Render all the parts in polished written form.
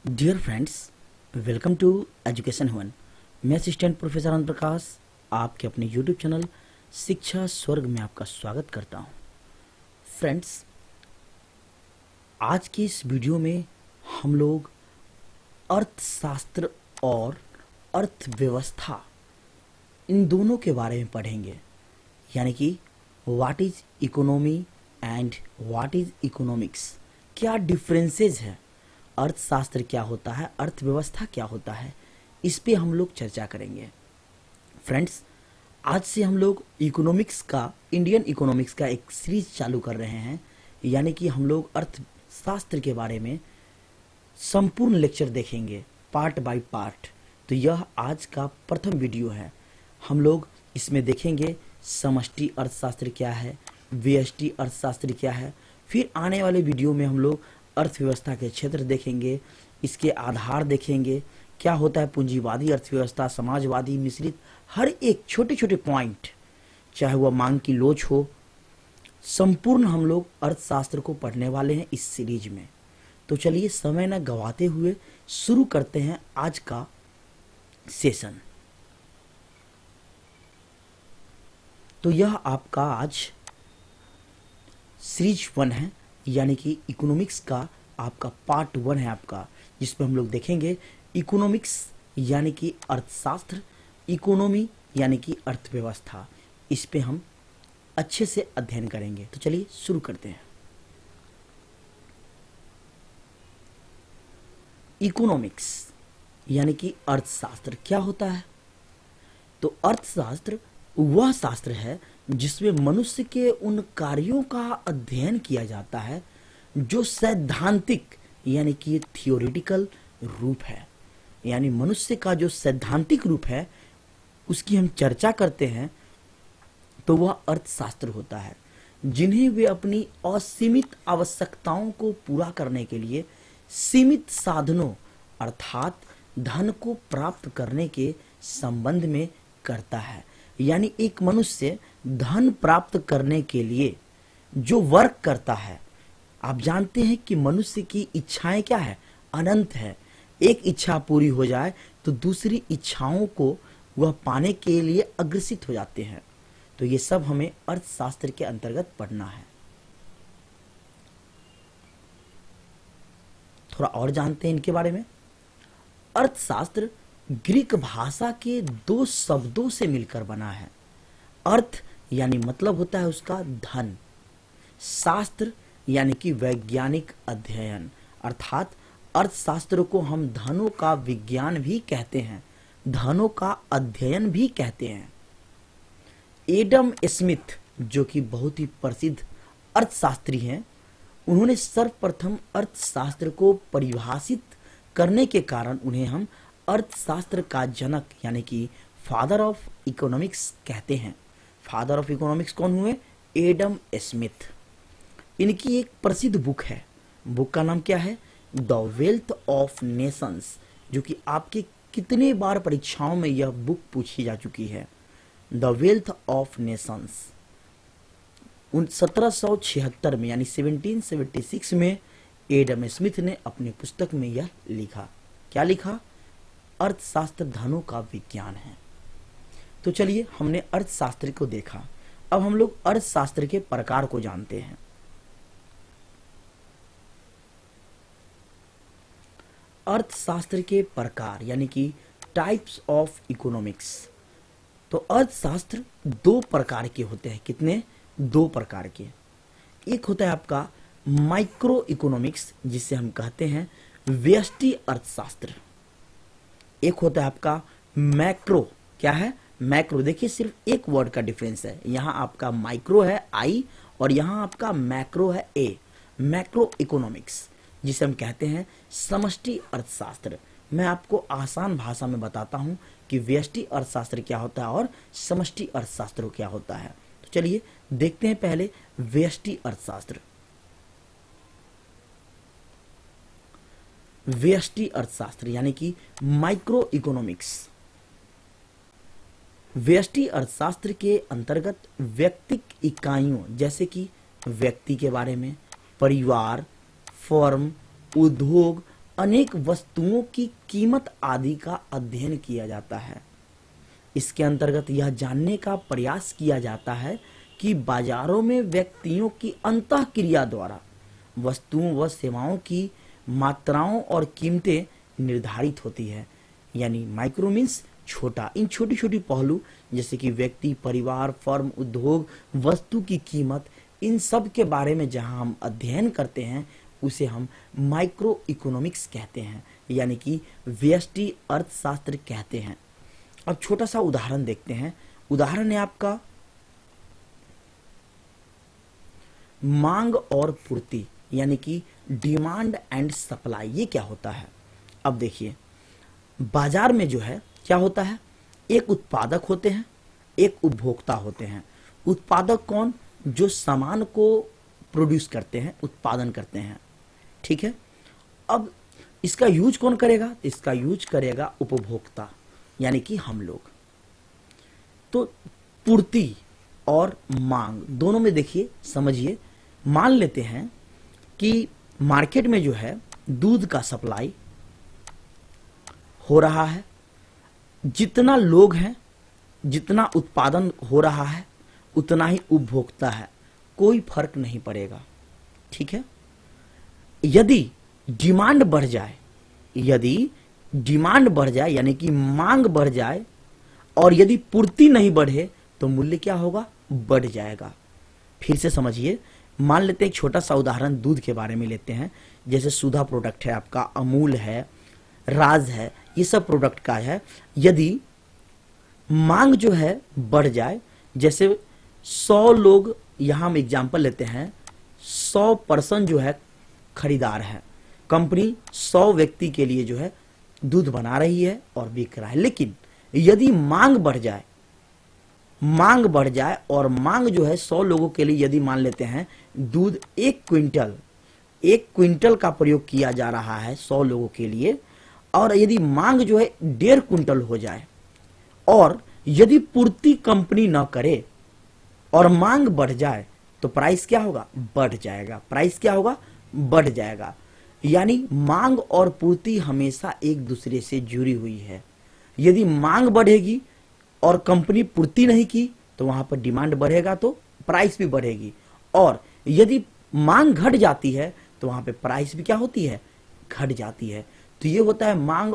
Dear friends, welcome to education one. मैं assistant professor Anand Prakash आपके अपने यूट्यूब चैनल शिक्षा स्वर्ग में आपका स्वागत करता हूं। फ्रेंड्स, आज की इस वीडियो में हम लोग अर्थशास्त्र और अर्थव्यवस्था इन दोनों के बारे में पढ़ेंगे, यानी कि what is economy and what is economics. क्या डिफरेंसेस है, अर्थशास्त्र क्या होता है, अर्थव्यवस्था क्या होता है, इस पे हम लोग चर्चा करेंगे। फ्रेंड्स, आज से हम लोग इकोनॉमिक्स का, इंडियन इकोनॉमिक्स का एक सीरीज चालू कर रहे हैं, यानी कि हम लोग अर्थशास्त्र के बारे में संपूर्ण लेक्चर देखेंगे पार्ट बाय पार्ट। तो यह आज का प्रथम वीडियो है। हम लोग इसमें देखेंगे समष्टि अर्थशास्त्र क्या है, व्यष्टि अर्थशास्त्र क्या है। फिर आने वाले वीडियो में हम लोग अर्थव्यवस्था के क्षेत्र देखेंगे, इसके आधार देखेंगे, क्या होता है पूंजीवादी अर्थव्यवस्था, समाजवादी, मिश्रित, हर एक छोटे छोटे पॉइंट, चाहे वह मांग की लोच हो, संपूर्ण हम लोग अर्थशास्त्र को पढ़ने वाले हैं इस सीरीज में। तो चलिए समय न गवाते हुए शुरू करते हैं आज का सेशन। तो यह आपका आज सीरीज 1 है, यानी कि इकोनॉमिक्स का आपका पार्ट 1 है आपका, जिसमें हम लोग देखेंगे इकोनॉमिक्स यानी कि अर्थशास्त्र, इकोनॉमी यानी कि अर्थव्यवस्था। इस पे हम अच्छे से अध्ययन करेंगे। तो चलिए शुरू करते हैं। इकोनॉमिक्स यानी कि अर्थशास्त्र क्या होता है? तो अर्थशास्त्र वह शास्त्र है जिसमें मनुष्य के उन कार्यों का अध्ययन किया जाता है जो सैद्धांतिक यानी कि थियोरिटिकल रूप है, यानी मनुष्य का जो सैद्धांतिक रूप है उसकी हम चर्चा करते हैं, तो वह अर्थशास्त्र होता है। जिन्हें वे अपनी असीमित आवश्यकताओं को पूरा करने के लिए सीमित साधनों अर्थात धन को प्राप्त करने के संबंध में करता है। यानी एक मनुष्य धन प्राप्त करने के लिए जो वर्क करता है, आप जानते हैं कि मनुष्य की इच्छाएं क्या है, अनंत है। एक इच्छा पूरी हो जाए तो दूसरी इच्छाओं को वह पाने के लिए अग्रसित हो जाते हैं। तो ये सब हमें अर्थशास्त्र के अंतर्गत पढ़ना है। थोड़ा और जानते हैं इनके बारे में। अर्थशास्त्र ग्रीक भाषा के 2 शब्दों से मिलकर बना है। अर्थ यानी मतलब होता है उसका धन, शास्त्र यानी कि वैज्ञानिक अध्ययन, अर्थात अर्थशास्त्र को हम धनों का विज्ञान भी कहते हैं, धनों का अध्ययन भी कहते हैं। एडम स्मिथ, जो कि बहुत ही प्रसिद्ध अर्थशास्त्री हैं, उन्होंने सर्वप्रथम अर्थशास्त्र को परिभाषित करने के कारण उन्हें हम अर्थशास्त्र का जनक यानी कि फादर ऑफ इकोनॉमिक्स कहते हैं। फादर ऑफ इकोनॉमिक्स कौन हुए? Adam Smith. इनकी एक प्रसिद्ध बुक है, बुक का नाम क्या है? द वेल्थ ऑफ नेशंस, जो कि आपके कितने बार परीक्षाओं में यह बुक पूछी जा चुकी है। द वेल्थ ऑफ नेशंस 1776 में यानी 1776 में एडम स्मिथ ने अपनी पुस्तक में यह लिखा। क्या लिखा? अर्थशास्त्र धनों का विज्ञान है। तो चलिए, हमने अर्थशास्त्र को देखा, अब हम लोग अर्थशास्त्र के प्रकार को जानते हैं। अर्थशास्त्र के प्रकार यानी कि टाइप्स ऑफ इकोनॉमिक्स। तो अर्थशास्त्र 2 प्रकार के होते हैं। कितने? 2 प्रकार के। एक होता है आपका माइक्रो इकोनॉमिक्स, जिसे हम कहते हैं व्यष्टि अर्थशास्त्र। एक होता है आपका मैक्रो। क्या है? मैक्रो। देखिए, सिर्फ एक वर्ड का डिफरेंस है, यहाँ आपका माइक्रो है आई और यहाँ आपका मैक्रो है ए। मैक्रो इकोनॉमिक्स, जिसे हम कहते हैं समष्टि अर्थशास्त्र। मैं आपको आसान भाषा में बताता हूं कि व्यष्टि अर्थशास्त्र क्या होता है और समष्टि अर्थशास्त्र क्या होता है। तो चलिए देखते हैं पहले व्यष्टि अर्थशास्त्र। व्यष्टि अर्थशास्त्र यानी कि माइक्रो इकोनॉमिक्स। व्यष्टि अर्थशास्त्र के अंतर्गत व्यक्तिक इकाइयों जैसे कि व्यक्ति के बारे में, परिवार, फर्म, उद्योग अनेक वस्तुओं की कीमत आदि का अध्ययन किया जाता है। इसके अंतर्गत यह जानने का प्रयास किया जाता है कि बाजारों में व्यक्तियों की अंतःक्रिया द्वारा वस्तुओं व सेवाओं की मात्राओं और कीमतें निर्धारित होती है। यानी माइक्रो मीन्स छोटा, इन छोटी छोटी पहलू जैसे कि व्यक्ति, परिवार, फर्म, उद्योग, वस्तु की कीमत, इन सब के बारे में जहां हम अध्ययन करते हैं उसे हम माइक्रो इकोनॉमिक्स कहते हैं, यानी कि व्यष्टि अर्थशास्त्र कहते हैं। अब छोटा सा उदाहरण देखते हैं। उदाहरण है आपका मांग और पूर्ति, यानी कि डिमांड एंड सप्लाई। ये क्या होता है? अब देखिए, बाजार में जो है क्या होता है, एक उत्पादक होते हैं, एक उपभोक्ता होते हैं। उत्पादक कौन? जो सामान को प्रोड्यूस करते हैं, उत्पादन करते हैं, ठीक है। अब इसका यूज कौन करेगा? तो इसका यूज करेगा उपभोक्ता, यानी कि हम लोग। तो पूर्ति और मांग दोनों में देखिए, समझिए, मान लेते हैं कि मार्केट में जो है दूध का सप्लाई हो रहा है, जितना लोग हैं, जितना उत्पादन हो रहा है, उतना ही उपभोक्ता है, कोई फर्क नहीं पड़ेगा, ठीक है। यदि डिमांड बढ़ जाए, यदि डिमांड बढ़ जाए यानी कि मांग बढ़ जाए, और यदि पूर्ति नहीं बढ़े तो मूल्य क्या होगा? बढ़ जाएगा। फिर से समझिए, मान लेते हैं एक छोटा सा उदाहरण दूध के बारे में लेते हैं। जैसे सुधा प्रोडक्ट है आपका, अमूल है, राज है, ये सब प्रोडक्ट का है। यदि मांग जो है बढ़ जाए, जैसे 100 लोग, यहां हम एग्जांपल लेते हैं, 100% जो है खरीदार है, कंपनी 100 व्यक्ति के लिए जो है दूध बना रही है और बिक रहा है। लेकिन यदि मांग बढ़ जाए, मांग बढ़ जाए और मांग जो है 100 लोगों के लिए, यदि मान लेते हैं दूध 1 क्विंटल का प्रयोग किया जा रहा है 100 लोगों के लिए, और यदि मांग जो है 1.5 क्विंटल हो जाए, और यदि पूर्ति कंपनी ना करे और मांग बढ़ जाए, तो प्राइस क्या होगा? बढ़ जाएगा। प्राइस क्या होगा? बढ़ जाएगा। यानी मांग और पूर्ति हमेशा एक दूसरे से जुड़ी हुई है। यदि मांग बढ़ेगी और कंपनी पूर्ति नहीं की तो वहां पर डिमांड बढ़ेगा, तो प्राइस भी बढ़ेगी, और यदि मांग घट जाती है तो वहां पे प्राइस भी क्या होती है? घट जाती है। तो ये होता है मांग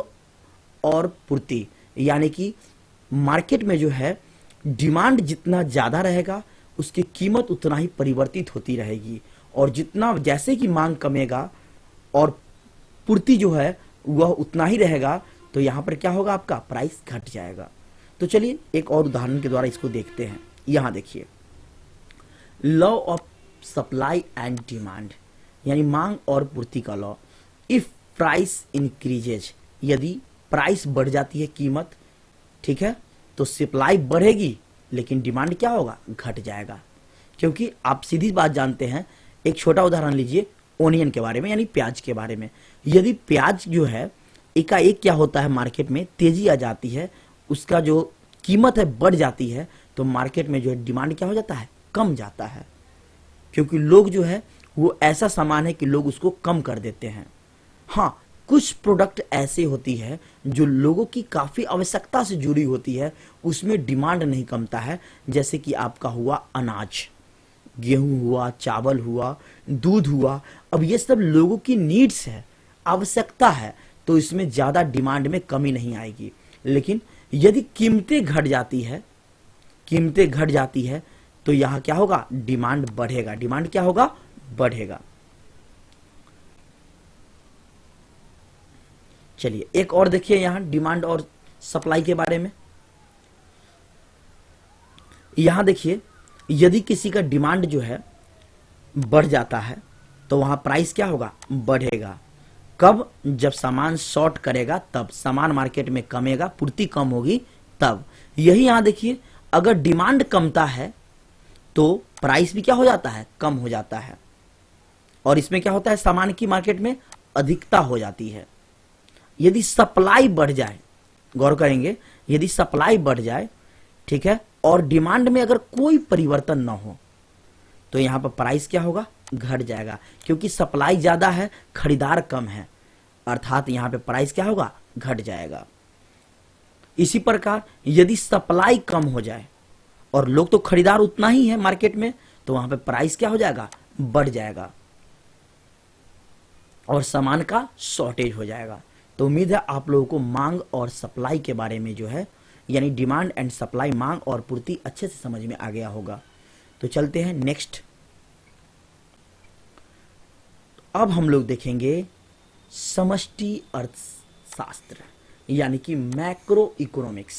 और पूर्ति, यानी कि मार्केट में जो है डिमांड जितना ज्यादा रहेगा उसकी कीमत उतना ही परिवर्तित होती रहेगी, और जितना जैसे कि मांग कमेगा और पूर्ति जो है वह उतना ही रहेगा, तो यहां पर क्या होगा? आपका प्राइस घट जाएगा। तो चलिए एक और उदाहरण के द्वारा इसको देखते हैं। यहां देखिए, law of supply and demand, यानी मांग और पूर्ति का लॉ। इफ प्राइस इंक्रीजेज, यदि प्राइस बढ़ जाती है, कीमत, ठीक है, तो सप्लाई बढ़ेगी लेकिन डिमांड क्या होगा? घट जाएगा। क्योंकि आप सीधी बात जानते हैं, एक छोटा उदाहरण लीजिए ओनियन के बारे में, यानी प्याज के बारे में। यदि प्याज जो है एकाएक क्या होता है, मार्केट में तेजी आ जाती है, उसका जो कीमत है बढ़ जाती है, तो मार्केट में जो है डिमांड क्या हो जाता है? कम जाता है। क्योंकि लोग जो है वो ऐसा सामान है कि लोग उसको कम कर देते हैं। हाँ, कुछ प्रोडक्ट ऐसे होती है जो लोगों की काफी आवश्यकता से जुड़ी होती है, उसमें डिमांड नहीं कमता है। जैसे कि आपका हुआ अनाज, गेहूं हुआ, चावल हुआ, दूध हुआ। अब ये सब लोगों की नीड्स है, आवश्यकता है, तो इसमें ज्यादा डिमांड में कमी नहीं आएगी। लेकिन यदि कीमतें घट जाती है, कीमतें घट जाती है, तो यहां क्या होगा? डिमांड बढ़ेगा। डिमांड क्या होगा? बढ़ेगा। चलिए एक और देखिए यहां डिमांड और सप्लाई के बारे में। यहां देखिए, यदि किसी का डिमांड जो है बढ़ जाता है तो वहां प्राइस क्या होगा? बढ़ेगा। कब? जब सामान शॉर्ट करेगा तब, सामान मार्केट में कमेगा, पूर्ति कम होगी तब। यही यहां देखिए, अगर डिमांड कमता है तो प्राइस भी क्या हो जाता है? कम हो जाता है। और इसमें क्या होता है? सामान की मार्केट में अधिकता हो जाती है। यदि सप्लाई बढ़ जाए, गौर करेंगे, यदि सप्लाई बढ़ जाए, ठीक है, और डिमांड में अगर कोई परिवर्तन ना हो, तो यहां पर प्राइस क्या होगा? घट जाएगा। क्योंकि सप्लाई ज्यादा है, खरीदार कम है। अर्थात यहाँ पे प्राइस क्या होगा, घट जाएगा। इसी प्रकार यदि सप्लाई कम हो जाए और लोग तो खरीदार उतना ही है मार्केट में, तो वहां पे प्राइस क्या हो जाएगा, बढ़ जाएगा और सामान का शॉर्टेज हो जाएगा। तो उम्मीद है आप लोगों को मांग और सप्लाई के बारे में जो है, यानी डिमांड एंड सप्लाई, मांग और पूर्ति अच्छे से समझ में आ गया होगा। तो चलते हैं नेक्स्ट। अब हम लोग देखेंगे समष्टि अर्थशास्त्र यानी कि मैक्रो इकोनॉमिक्स।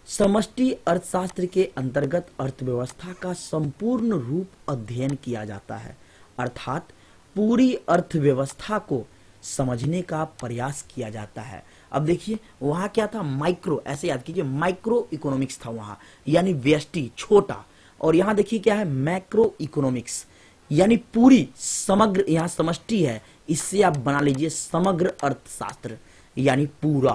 समष्टि अर्थशास्त्र के अंतर्गत अर्थव्यवस्था का संपूर्ण रूप अध्ययन किया जाता है, अर्थात पूरी अर्थव्यवस्था को समझने का प्रयास किया जाता है। अब देखिए वहां क्या था, माइक्रो, ऐसे याद कीजिए, माइक्रो इकोनॉमिक्स था वहां, यानी व्यष्टि, छोटा। और यहां देखिए क्या है, मैक्रो इकोनॉमिक्स, यानी पूरी, समग्र, यहां समष्टि है, इससे आप बना लीजिए समग्र अर्थशास्त्र, यानी पूरा।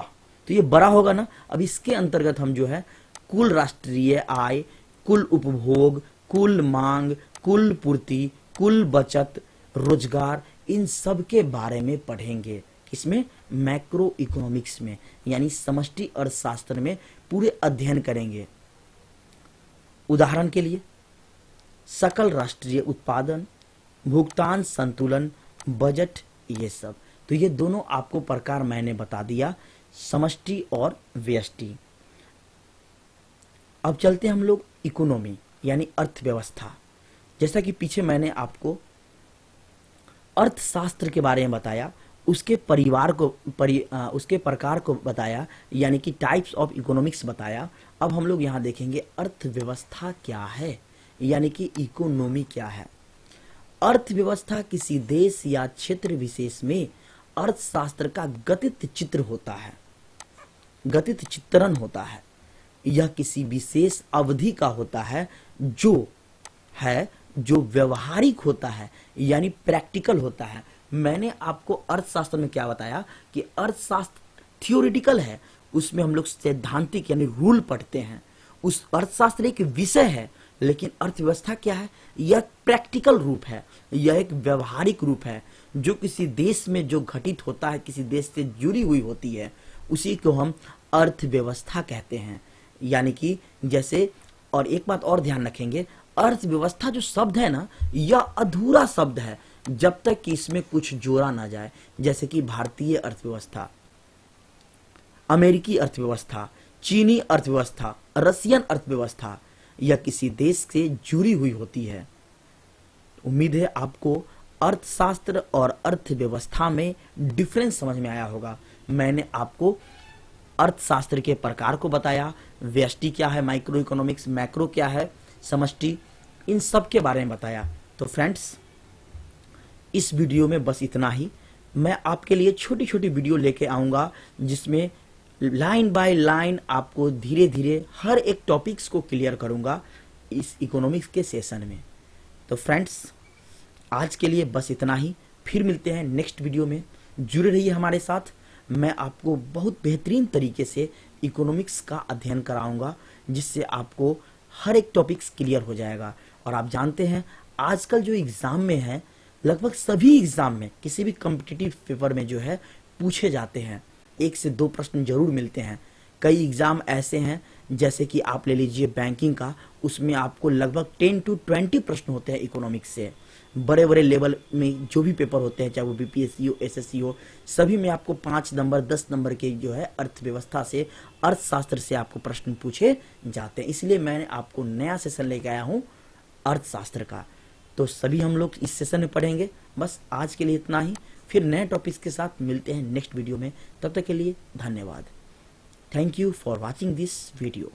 तो ये बड़ा होगा ना। अब इसके अंतर्गत हम जो है कुल राष्ट्रीय आय, कुल उपभोग, कुल मांग, कुल पूर्ति, कुल बचत, रोजगार, इन सब के बारे में पढ़ेंगे। किसमें, मैक्रो इकोनॉमिक्स में, यानी समष्टि अर्थशास्त्र में पूरे अध्ययन करेंगे। उदाहरण के लिए सकल राष्ट्रीय उत्पादन, भुगतान संतुलन, बजट, ये सब। तो ये दोनों आपको प्रकार मैंने बता दिया, समष्टि और व्यष्टि। अब चलते हैं हम लोग इकोनॉमी यानी अर्थव्यवस्था। जैसा कि पीछे मैंने आपको अर्थशास्त्र के बारे में बताया, उसके परिवार को उसके प्रकार को बताया, यानी कि टाइप्स ऑफ इकोनॉमिक्स बताया। अब हम लोग यहाँ देखेंगे अर्थव्यवस्था क्या है, यानी कि इकोनॉमी क्या है। अर्थव्यवस्था किसी देश या क्षेत्र विशेष में अर्थशास्त्र का गतित चित्र होता है, गतित चित्रण होता है। यह किसी विशेष अवधि का होता है जो व्यवहारिक होता है, यानी प्रैक्टिकल होता है। मैंने आपको अर्थशास्त्र में क्या बताया कि अर्थशास्त्र थियोरिटिकल है, उसमें हम लोग सैद्धांतिक यानी रूल पढ़ते हैं। उस अर्थशास्त्र एक विषय है, लेकिन अर्थव्यवस्था क्या है, यह प्रैक्टिकल रूप है, यह एक व्यवहारिक रूप है, जो किसी देश में जो घटित होता है, किसी देश से जुड़ी हुई होती है, उसी को हम अर्थव्यवस्था कहते हैं। यानी कि जैसे, और एक बात और ध्यान रखेंगे, अर्थव्यवस्था जो शब्द है ना, यह अधूरा शब्द है जब तक कि इसमें कुछ जोड़ा ना जाए। जैसे कि भारतीय अर्थव्यवस्था, अमेरिकी अर्थव्यवस्था, चीनी अर्थव्यवस्था, रशियन अर्थव्यवस्था, यह किसी देश से जुड़ी हुई होती है। उम्मीद है आपको अर्थशास्त्र और अर्थव्यवस्था में डिफरेंस समझ में आया होगा। मैंने आपको अर्थशास्त्र के प्रकार को बताया, व्यष्टि क्या है, माइक्रो इकोनॉमिक्स, मैक्रो क्या है, समष्टि, इन सब के बारे में बताया। तो फ्रेंड्स, इस वीडियो में बस इतना ही। मैं आपके लिए छोटी छोटी वीडियो लेके आऊँगा, जिसमें लाइन बाय लाइन आपको धीरे धीरे हर एक टॉपिक्स को क्लियर करूँगा इस इकोनॉमिक्स के सेशन में। तो फ्रेंड्स, आज के लिए बस इतना ही। फिर मिलते हैं नेक्स्ट वीडियो में। जुड़े रहिए हमारे साथ। मैं आपको बहुत बेहतरीन तरीके से इकोनॉमिक्स का अध्ययन कराऊंगा, जिससे आपको हर एक टॉपिक्स क्लियर हो जाएगा। और आप जानते हैं आजकल जो एग्ज़ाम में है, लगभग सभी एग्ज़ाम में, किसी भी कॉम्पिटिटिव पेपर में जो है पूछे जाते हैं, 1 से 2 प्रश्न जरूर मिलते हैं। कई एग्ज़ाम ऐसे हैं, जैसे कि आप ले लीजिए बैंकिंग का, उसमें आपको लगभग 10 to 20 प्रश्न होते हैं इकोनॉमिक्स से। बड़े बड़े लेवल में जो भी पेपर होते हैं, चाहे वो बीपीएससी हो, एसएससी हो, सभी में आपको 5 नंबर 10 नंबर के जो है अर्थव्यवस्था से, अर्थशास्त्र से आपको प्रश्न पूछे जाते हैं। इसलिए मैंने आपको नया सेशन लेके आया हूँ अर्थशास्त्र का। तो सभी हम लोग इस सेशन में पढ़ेंगे। बस आज के लिए इतना ही। फिर नए टॉपिक्स के साथ मिलते हैं नेक्स्ट वीडियो में। तब तक के लिए धन्यवाद। Thank you for watching this video.